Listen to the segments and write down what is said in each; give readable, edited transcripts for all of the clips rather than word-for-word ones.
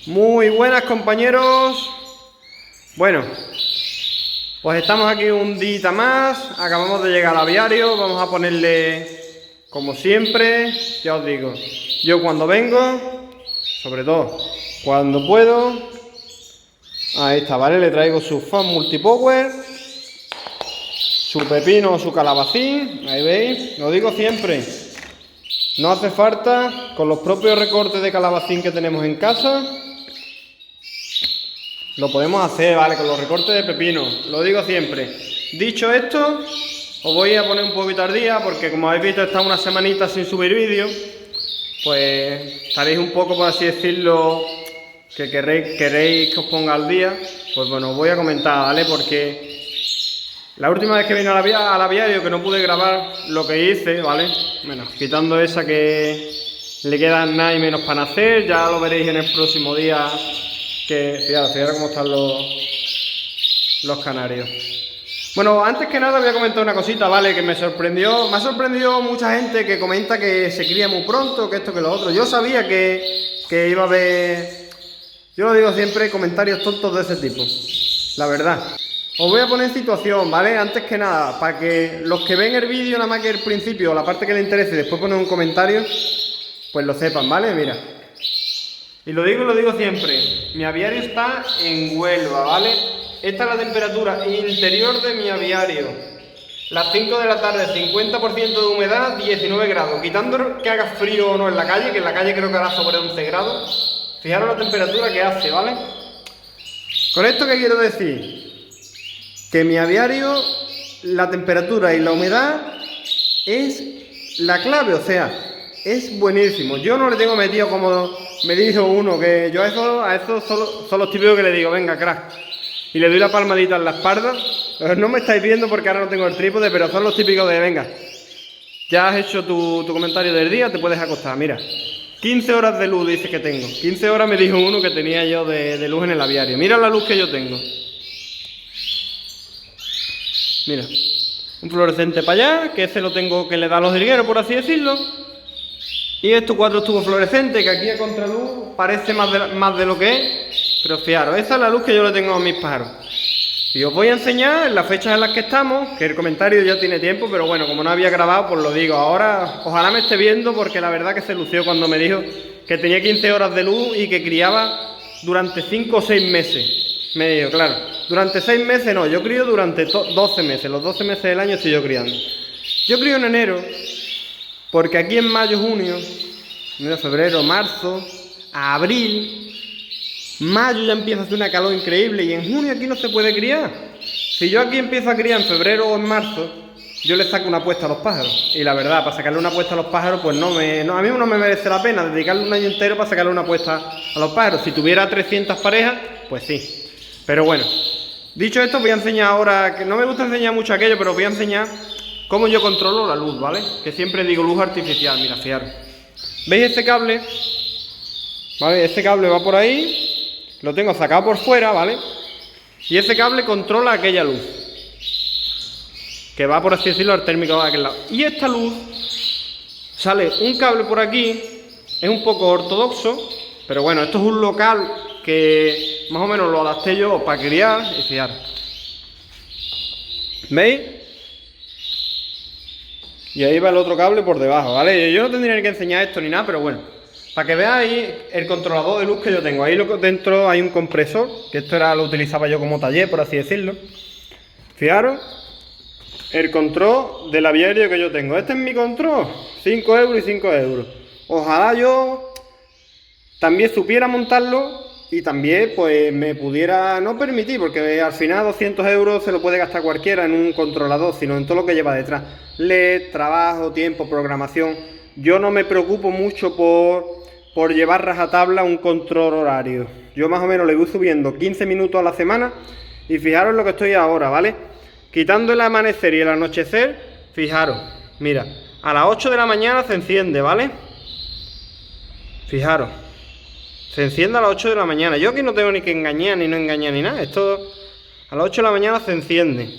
Muy buenas, compañeros. Bueno, pues estamos aquí un día más. Acabamos de llegar al aviario. Vamos a ponerle, como siempre, ya os digo, yo cuando vengo, sobre todo cuando puedo, ahí está, ¿vale? Le traigo su fan multipower, su pepino o su calabacín. Ahí veis, lo digo siempre, no hace falta, con los propios recortes de calabacín que tenemos en casa lo podemos hacer, ¿vale? Con los recortes de pepino, lo digo siempre. Dicho esto, os voy a poner un poquito al día, porque como habéis visto, he estado una semanita sin subir vídeo. Pues estaréis un poco, por así decirlo, que queréis que os ponga al día. Pues bueno, os voy a comentar, ¿vale? Porque la última vez que vine al aviario, que no pude grabar lo que hice, ¿vale? Bueno, quitando esa que le quedan nada y menos para nacer, ya lo veréis en el próximo día. Que fijaros cómo están los canarios. Bueno, antes que nada voy a comentar una cosita, ¿vale? Que me ha sorprendido mucha gente que comenta que se cría muy pronto, que esto, que lo otro. Yo sabía que iba a haber, yo lo digo siempre, comentarios tontos de ese tipo, la verdad. Os voy a poner en situación, ¿vale? Antes que nada, para que los que ven el vídeo nada más que el principio, la parte que les interese, y después poner un comentario, pues lo sepan, ¿vale? Mira. Y lo digo siempre, mi aviario está en Huelva, ¿vale? Esta es la temperatura interior de mi aviario. Las 5 de la tarde, 50% de humedad, 19 grados. Quitando que haga frío o no en la calle, que en la calle creo que hará sobre 11 grados. Fijaros la temperatura que hace, ¿vale? ¿Con esto qué quiero decir? Que mi aviario, la temperatura y la humedad es la clave, o sea, es buenísimo. Yo no le tengo metido, como me dijo uno, que yo a eso son los típicos que le digo, venga, crack, y le doy la palmadita en la espalda. No me estáis viendo porque ahora no tengo el trípode, pero son los típicos de, venga, ya has hecho tu comentario del día, te puedes acostar. Mira, 15 horas de luz dice que tengo. 15 horas me dijo uno que tenía yo de luz en el aviario. Mira la luz que yo tengo. Mira, un fluorescente para allá, que ese lo tengo que le da a los jilgueros, por así decirlo. Y estos 4 tubos fluorescentes, que aquí a contraluz parece más de lo que es. Pero fijaros, esa es la luz que yo le tengo a mis pájaros. Y os voy a enseñar las fechas en las que estamos, que el comentario ya tiene tiempo, pero bueno, como no había grabado, pues lo digo. Ahora, ojalá me esté viendo, porque la verdad que se lució cuando me dijo que tenía 15 horas de luz y que criaba durante 5 o 6 meses. Me dijo, claro, durante 6 meses no, yo crío durante 12 meses. Los 12 meses del año estoy yo criando. Yo crío en enero, porque aquí en mayo, junio, febrero, marzo, abril, mayo ya empieza a hacer una calor increíble y en junio aquí no se puede criar. Si yo aquí empiezo a criar en febrero o en marzo, yo le saco una apuesta a los pájaros. Y la verdad, para sacarle una apuesta a los pájaros, pues a mí no me merece la pena dedicarle un año entero para sacarle una apuesta a los pájaros. Si tuviera 300 parejas, pues sí. Pero bueno, dicho esto, voy a enseñar ahora, que no me gusta enseñar mucho aquello, pero voy a enseñar cómo yo controlo la luz, ¿vale? Que siempre digo luz artificial, mira, fijaros. ¿Veis este cable? ¿Vale? Este cable va por ahí, lo tengo sacado por fuera, ¿vale? Y ese cable controla aquella luz, que va, por así decirlo, al térmico de aquel lado. Y esta luz, sale un cable por aquí, es un poco ortodoxo, pero bueno, esto es un local que más o menos lo adapté yo para criar, y fijaros. ¿Veis? Y ahí va el otro cable por debajo, ¿vale? Yo no tendría que enseñar esto ni nada, pero bueno, para que veáis el controlador de luz que yo tengo. Ahí dentro hay un compresor, que esto lo utilizaba yo como taller, por así decirlo. Fijaros, el control del aviario que yo tengo. Este es mi control, 5 euros y 5 euros. Ojalá yo también supiera montarlo y también pues me pudiera no permitir, porque al final 200 euros se lo puede gastar cualquiera en un controlador, sino en todo lo que lleva detrás. LED, trabajo, tiempo, programación. Yo no me preocupo mucho por llevar rajatabla un control horario. Yo más o menos le voy subiendo 15 minutos a la semana y fijaros lo que estoy ahora, ¿vale? Quitando el amanecer y el anochecer, fijaros, mira, a las 8 de la mañana se enciende, ¿vale? Fijaros, se enciende a las 8 de la mañana. Yo aquí no tengo ni que engañar, ni no engañar, ni nada. Esto a las 8 de la mañana se enciende.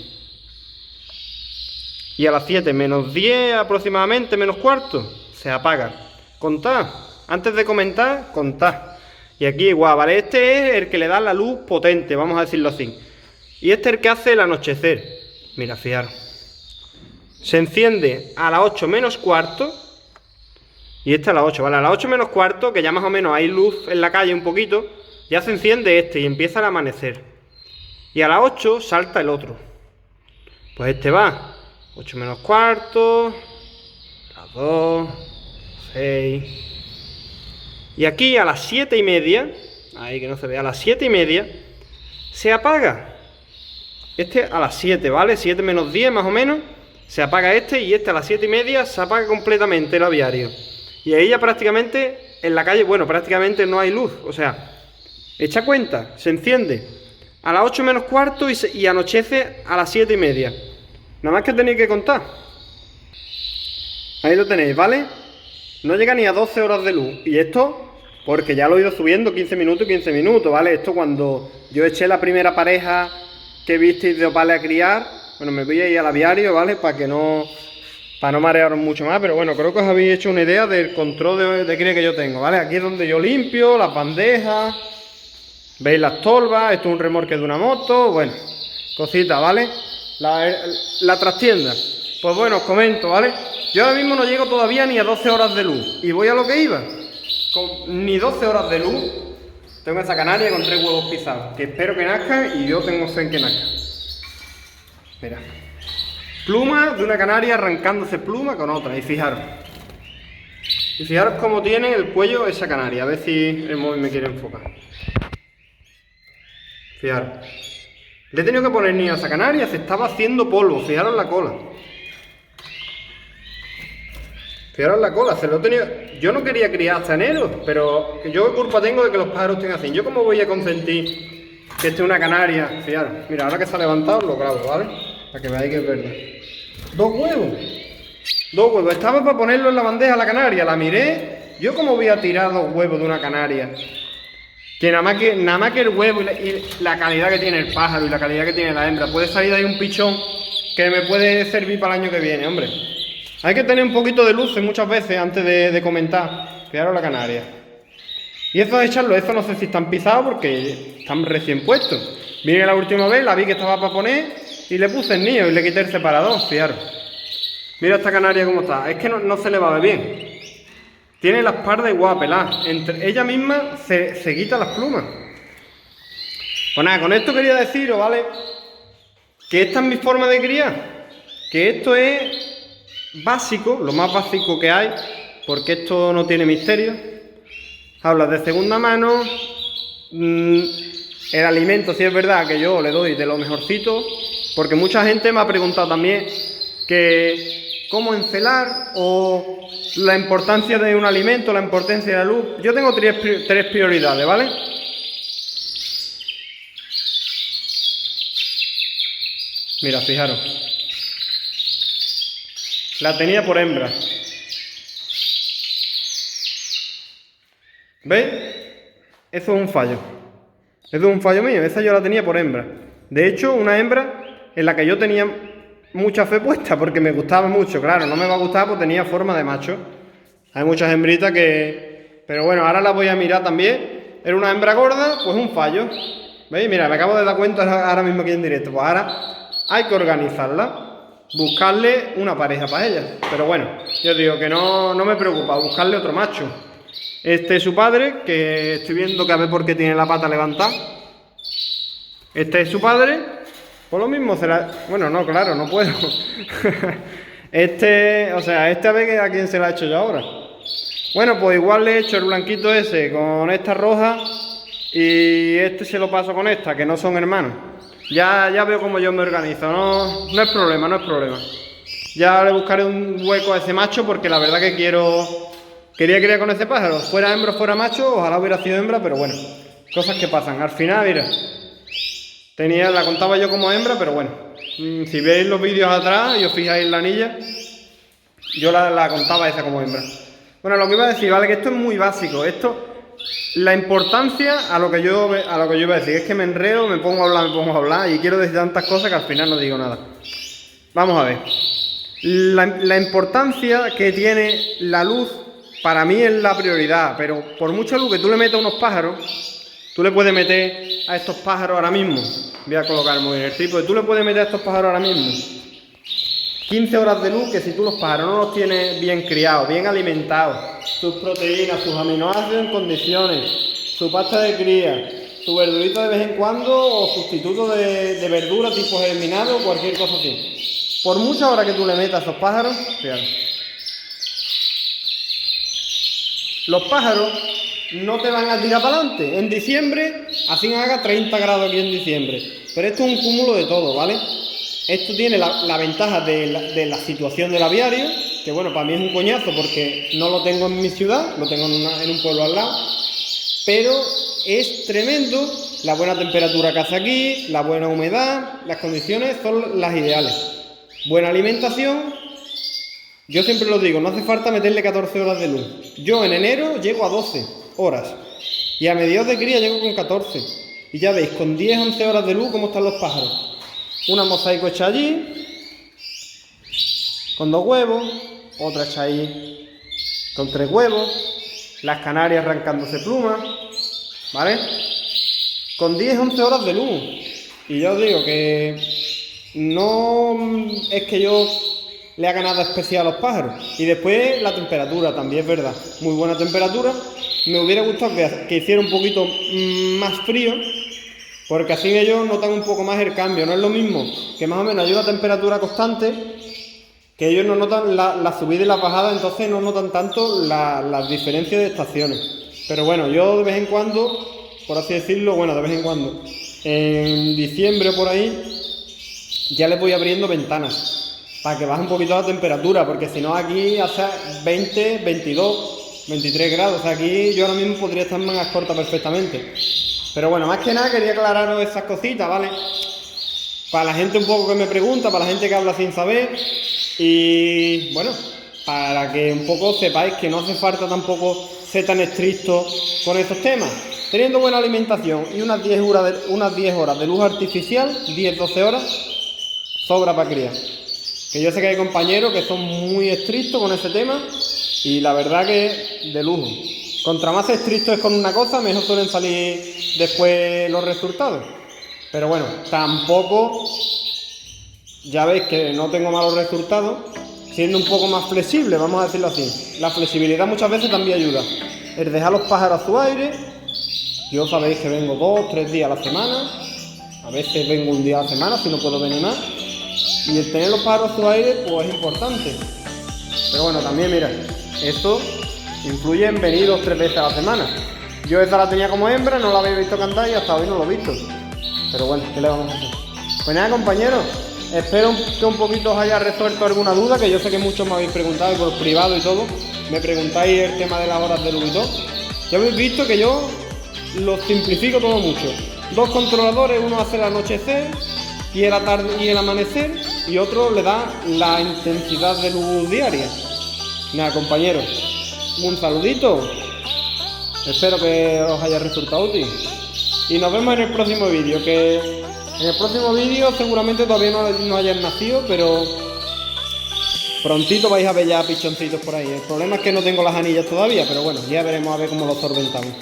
Y a las 7 menos 10 aproximadamente, menos cuarto, se apaga. Contad, antes de comentar, contad. Y aquí igual, ¿vale? Este es el que le da la luz potente, vamos a decirlo así. Y este es el que hace el anochecer. Mira, fijaros. Se enciende a las 8 menos cuarto. Y este a las 8, ¿vale? A las 8 menos cuarto, que ya más o menos hay luz en la calle un poquito, ya se enciende este y empieza el amanecer. Y a las 8 salta el otro. Pues este va 8 menos cuarto, las 2, 6. Y aquí a las 7:30, ahí que no se ve, a las 7:30 se apaga. Este a las 7, ¿vale? 7 menos 10 más o menos, se apaga este y este a las 7:30 se apaga completamente el aviario. Y ahí ya prácticamente en la calle, bueno, prácticamente no hay luz, o sea, echa cuenta, se enciende a las 8 menos cuarto y anochece a las 7:30. Nada más que tenéis que contar. Ahí lo tenéis, ¿vale? No llega ni a 12 horas de luz. Y esto, porque ya lo he ido subiendo 15 minutos y 15 minutos, ¿vale? Esto cuando yo eché la primera pareja que visteis de opales a criar, bueno, me voy a ir al aviario, ¿vale? Para no marearos mucho más, pero bueno, creo que os habéis hecho una idea del control de cría que yo tengo, ¿vale? Aquí es donde yo limpio las bandejas, veis las tolvas, esto es un remolque de una moto, bueno, cositas, ¿vale? La trastienda, pues bueno, os comento, ¿vale? Yo ahora mismo no llego todavía ni a 12 horas de luz, y voy a lo que iba, con ni 12 horas de luz, tengo esa canaria con 3 huevos pisados, que espero que nazcan y yo tengo fe en que nazcan. Mira. Pluma de una canaria arrancándose pluma con otra, y fijaros. Y fijaros cómo tiene el cuello esa canaria, a ver si el móvil me quiere enfocar. Fijaros. Le he tenido que poner niño a esa canaria, se estaba haciendo polvo, fijaros la cola. Fijaros la cola, se lo he tenido... Yo no quería criar hasta enero, pero yo qué culpa tengo de que los pájaros estén así. ¿Yo cómo voy a consentir que esté una canaria? Fijaros, mira, ahora que se ha levantado lo grabo, ¿vale? Para que veáis que es verdad. 2 huevos. 2 huevos. Estaba para ponerlo en la bandeja la canaria. La miré. Yo como voy a tirar 2 huevos de una canaria. Que nada más que el huevo y la calidad que tiene el pájaro y la calidad que tiene la hembra. Puede salir de ahí un pichón que me puede servir para el año que viene, hombre. Hay que tener un poquito de luces muchas veces antes de comentar. Fijaros la canaria. Y eso de echarlo, eso no sé si están pisados porque están recién puestos. Vine la última vez, la vi que estaba para poner... Y le puse el niño y le quité el separador, fijaros. Mira esta canaria cómo está. Es que no se le va a ver bien. Tiene la espalda igual pelada. Entre ella misma se quita las plumas. Pues nada, con esto quería deciros, ¿vale? Que esta es mi forma de criar. Que esto es básico, lo más básico que hay. Porque esto no tiene misterio. Hablas de segunda mano. El alimento, sí es verdad que yo le doy de lo mejorcito. Porque mucha gente me ha preguntado también que cómo encelar o la importancia de un alimento, la importancia de la luz. Yo tengo tres prioridades, ¿vale? Mira, fijaros. La tenía por hembra. ¿Veis? Eso es un fallo. Eso es un fallo mío. Esa yo la tenía por hembra. De hecho, una hembra en la que yo tenía mucha fe puesta porque me gustaba mucho. Claro, no me va a gustar porque tenía forma de macho. Hay muchas hembritas que... Pero bueno, ahora las voy a mirar también. Era una hembra gorda, pues un fallo. ¿Veis? Mira, me acabo de dar cuenta ahora mismo aquí en directo. Pues ahora hay que organizarla. Buscarle una pareja para ella. Pero bueno, yo digo que no me preocupa. Buscarle otro macho. Este es su padre, que estoy viendo que a ver por qué tiene la pata levantada. Este es su padre. Por lo mismo será... Bueno, no, claro, no puedo. O sea, a ver a quién se la he hecho yo ahora. Bueno, pues igual le he hecho el blanquito ese con esta roja y este se lo paso con esta, que no son hermanos. Ya veo cómo yo me organizo, no es problema, no es problema. Ya le buscaré un hueco a ese macho porque la verdad que quería criar con ese pájaro. Fuera hembra, fuera macho, ojalá hubiera sido hembra, pero bueno, cosas que pasan. Al final, mira... La contaba yo como hembra, pero bueno, si veis los vídeos atrás y os fijáis en la anilla, yo la contaba esa como hembra. Bueno, lo que iba a decir, vale, que esto es muy básico. La importancia a lo que yo iba a decir, es que me enredo, me pongo a hablar y quiero decir tantas cosas que al final no digo nada. Vamos a ver. La importancia que tiene la luz para mí es la prioridad, pero por mucha luz que tú le metas a unos pájaros, tú le puedes meter a estos pájaros ahora mismo, voy a colocar muy bien el trípode, tú le puedes meter a estos pájaros ahora mismo 15 horas de luz, que si tú los pájaros no los tienes bien criados, bien alimentados, sus proteínas, sus aminoácidos en condiciones, su pasta de cría, su verdurita de vez en cuando o sustituto de verdura tipo germinado o cualquier cosa así. Por muchas horas que tú le metas a esos pájaros, fíjate, los pájaros no te van a tirar para adelante. En diciembre, así haga 30 grados aquí en diciembre. Pero esto es un cúmulo de todo, ¿vale? Esto tiene la ventaja de la situación del aviario, que bueno, para mí es un coñazo porque no lo tengo en mi ciudad, lo tengo en un pueblo al lado. Pero es tremendo la buena temperatura que hace aquí, la buena humedad, las condiciones son las ideales. Buena alimentación. Yo siempre lo digo, no hace falta meterle 14 horas de luz. Yo en enero llego a 12 horas y a mediados de cría llego con 14. Y ya veis, con 10, 11 horas de luz, cómo están los pájaros. Una mosaico hecha allí, con 2 huevos, otra hecha ahí con 3 huevos, las canarias arrancándose plumas, ¿vale? Con 10, 11 horas de luz. Y ya os digo que no es que yo le haga nada especial a los pájaros. Y después la temperatura, también es verdad, muy buena temperatura. Me hubiera gustado que hiciera un poquito más frío, porque así ellos notan un poco más el cambio. No es lo mismo que más o menos hay una temperatura constante, que ellos no notan la subida y la bajada, entonces no notan tanto las diferencias de estaciones. Pero bueno, yo de vez en cuando, por así decirlo, bueno, de vez en cuando, en diciembre o por ahí, ya les voy abriendo ventanas, para que baje un poquito la temperatura, porque si no aquí hace 20, 22, 23 grados. O sea, aquí yo ahora mismo podría estar en mangas cortas perfectamente. Pero bueno, más que nada quería aclararos esas cositas, ¿vale? Para la gente un poco que me pregunta, para la gente que habla sin saber. Y bueno, para que un poco sepáis que no hace falta tampoco ser tan estricto con estos temas. Teniendo buena alimentación y unas 10 horas de luz artificial, 10-12 horas, sobra para criar. Que yo sé que hay compañeros que son muy estrictos con ese tema y la verdad que de lujo. Contra más estricto es con una cosa, mejor suelen salir después los resultados. Pero bueno, tampoco, ya veis que no tengo malos resultados, siendo un poco más flexible, vamos a decirlo así. La flexibilidad muchas veces también ayuda. El dejar los pájaros a su aire, yo sabéis que vengo 2-3 días a la semana, a veces vengo un día a la semana si no puedo venir más. Y el tener los pájaros a su aire, pues es importante. Pero bueno, también mira, esto influye en venir 2-3 veces a la semana. Yo esta la tenía como hembra, no la había visto cantar y hasta hoy no lo he visto. Pero bueno, ¿qué le vamos a hacer? Pues nada, compañeros, espero que un poquito os haya resuelto alguna duda, que yo sé que muchos me habéis preguntado por privado y todo. Me preguntáis el tema de las horas de luz y todo. Ya habéis visto que yo lo simplifico todo mucho. 2 controladores, uno hace el anochecer y el amanecer, y otro le da la intensidad de luz diaria. Nada, compañeros, un saludito, espero que os haya resultado útil y nos vemos en el próximo vídeo, que en el próximo vídeo seguramente todavía no hayan nacido, pero prontito vais a ver ya pichoncitos por ahí. El problema es que no tengo las anillas todavía, pero bueno, ya veremos a ver cómo lo solventamos.